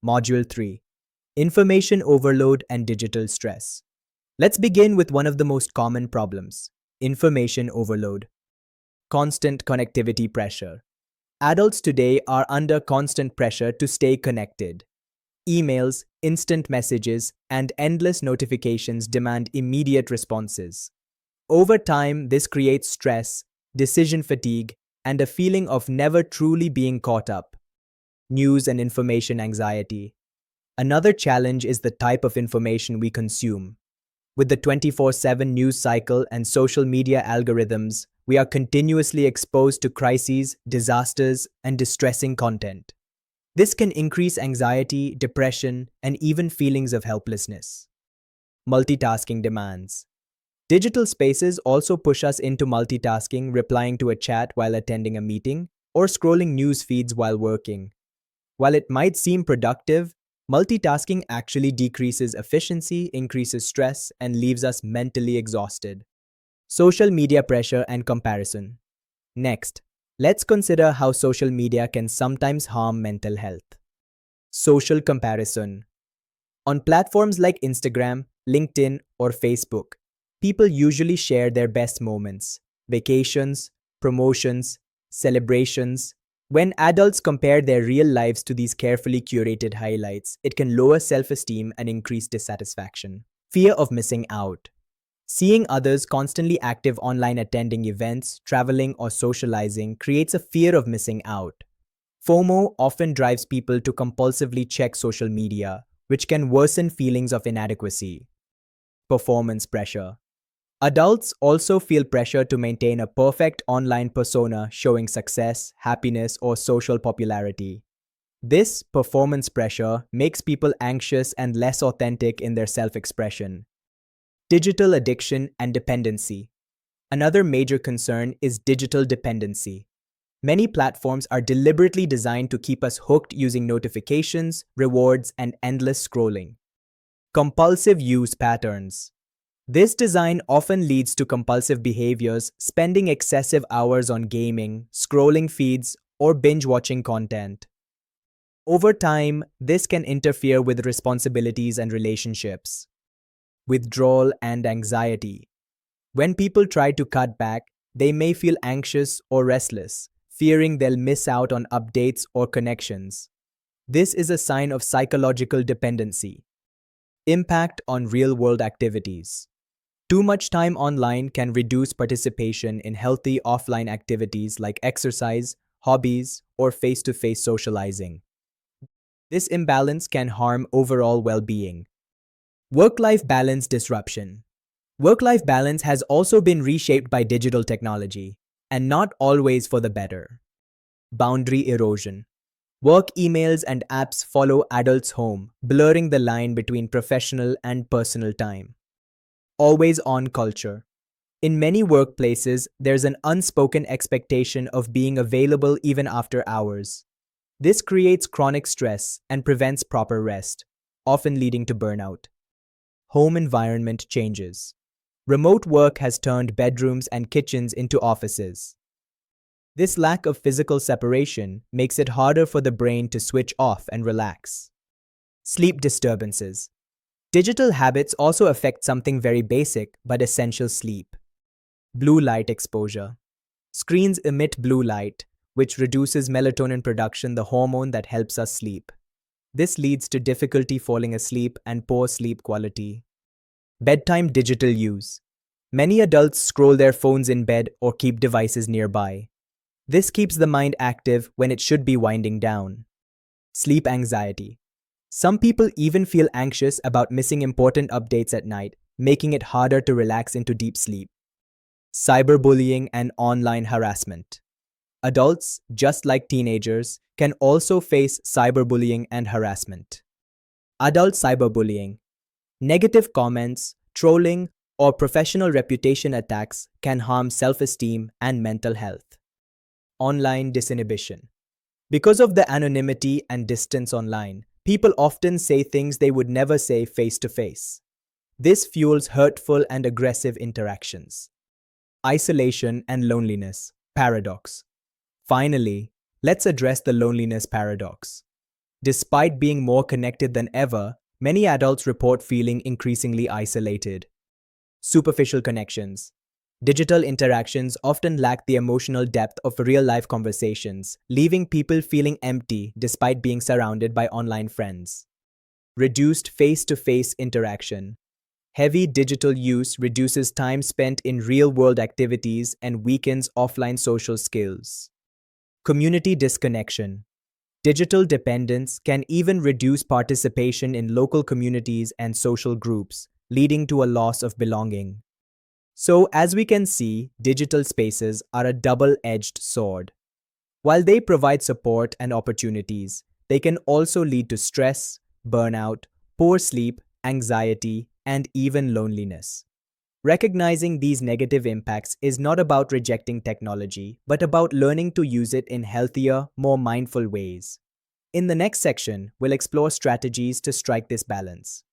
Module 3. Information Overload and Digital Stress. Let's begin with one of the most common problems: information overload. Constant connectivity pressure. Adults today are under constant pressure to stay connected. Emails, instant messages, and endless notifications demand immediate responses. Over time, this creates stress, decision fatigue, and a feeling of never truly being caught up. News and information anxiety. Another challenge is the type of information we consume. With the 24/7 news cycle and social media algorithms, we are continuously exposed to crises, disasters, and distressing content. This can increase anxiety, depression, and even feelings of helplessness. Multitasking demands. Digital spaces also push us into multitasking, replying to a chat while attending a meeting, or scrolling news feeds while working. While it might seem productive, multitasking actually decreases efficiency, increases stress, and leaves us mentally exhausted. Social media pressure and comparison. Next, let's consider how social media can sometimes harm mental health. Social comparison. On platforms like Instagram, LinkedIn, or Facebook, people usually share their best moments, vacations, promotions, celebrations. When adults compare their real lives to these carefully curated highlights, it can lower self-esteem and increase dissatisfaction. Fear of missing out. Seeing others constantly active online, attending events, traveling, or socializing creates a fear of missing out. FOMO often drives people to compulsively check social media, which can worsen feelings of inadequacy. Performance pressure. Adults also feel pressure to maintain a perfect online persona showing success, happiness, or social popularity. This performance pressure makes people anxious and less authentic in their self-expression. Digital addiction and dependency. Another major concern is digital dependency. Many platforms are deliberately designed to keep us hooked using notifications, rewards, and endless scrolling. Compulsive use patterns. This design often leads to compulsive behaviors, spending excessive hours on gaming, scrolling feeds, or binge-watching content. Over time, this can interfere with responsibilities and relationships. Withdrawal and anxiety. When people try to cut back, they may feel anxious or restless, fearing they'll miss out on updates or connections. This is a sign of psychological dependency. Impact on real-world activities. Too much time online can reduce participation in healthy offline activities like exercise, hobbies, or face-to-face socializing. This imbalance can harm overall well-being. Work-life balance disruption. Work-life balance has also been reshaped by digital technology, and not always for the better. Boundary erosion. Work emails and apps follow adults home, blurring the line between professional and personal time. Always-on culture. In many workplaces, there's an unspoken expectation of being available even after hours. This creates chronic stress and prevents proper rest, often leading to burnout. Home environment changes. Remote work has turned bedrooms and kitchens into offices. This lack of physical separation makes it harder for the brain to switch off and relax. Sleep disturbances. Digital habits also affect something very basic but essential: sleep. Blue light exposure. Screens emit blue light, which reduces melatonin production, the hormone that helps us sleep. This leads to difficulty falling asleep and poor sleep quality. Bedtime digital use. Many adults scroll their phones in bed or keep devices nearby. This keeps the mind active when it should be winding down. Sleep anxiety. Some people even feel anxious about missing important updates at night, making it harder to relax into deep sleep. Cyberbullying and online harassment. Adults, just like teenagers, can also face cyberbullying and harassment. Adult cyberbullying. Negative comments, trolling, or professional reputation attacks can harm self-esteem and mental health. Online disinhibition. Because of the anonymity and distance online, people often say things they would never say face-to-face. This fuels hurtful and aggressive interactions. Isolation and loneliness paradox. Finally, let's address the loneliness paradox. Despite being more connected than ever, many adults report feeling increasingly isolated. Superficial connections. Digital interactions often lack the emotional depth of real-life conversations, leaving people feeling empty despite being surrounded by online friends. Reduced face-to-face interaction. Heavy digital use reduces time spent in real-world activities and weakens offline social skills. Community disconnection. Digital dependence can even reduce participation in local communities and social groups, leading to a loss of belonging. So, as we can see, digital spaces are a double-edged sword. While they provide support and opportunities, they can also lead to stress, burnout, poor sleep, anxiety, and even loneliness. Recognizing these negative impacts is not about rejecting technology, but about learning to use it in healthier, more mindful ways. In the next section, we'll explore strategies to strike this balance.